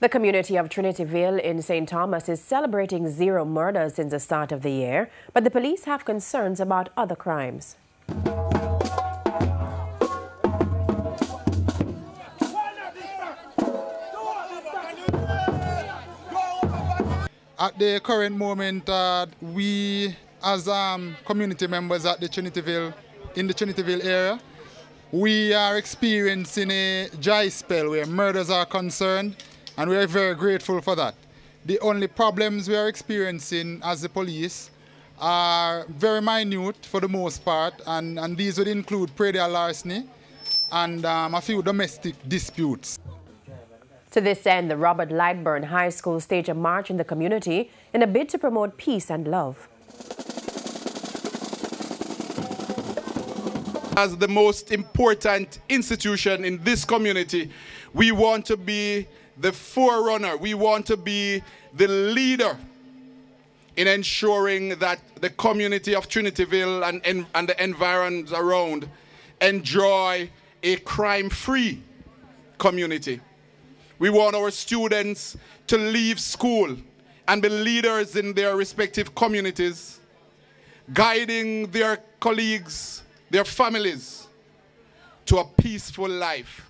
The community of Trintyville in St. Thomas is celebrating 0 murders since the start of the year, but the police have concerns about other crimes. At the current moment, we as community members at the in the Trintyville area, we are experiencing a dry spell where murders are concerned, and we are very grateful for that. The only problems we are experiencing as the police are very minute for the most part, and these would include predial larceny and a few domestic disputes. To this end, the Robert Lightburn High School staged a march in the community in a bid to promote peace and love. As the most important institution in this community, we want to be the forerunner. We want to be the leader in ensuring that the community of Trintyville and the environs around enjoy a crime-free community. We want our students to leave school and be leaders in their respective communities, guiding their colleagues, their families to a peaceful life.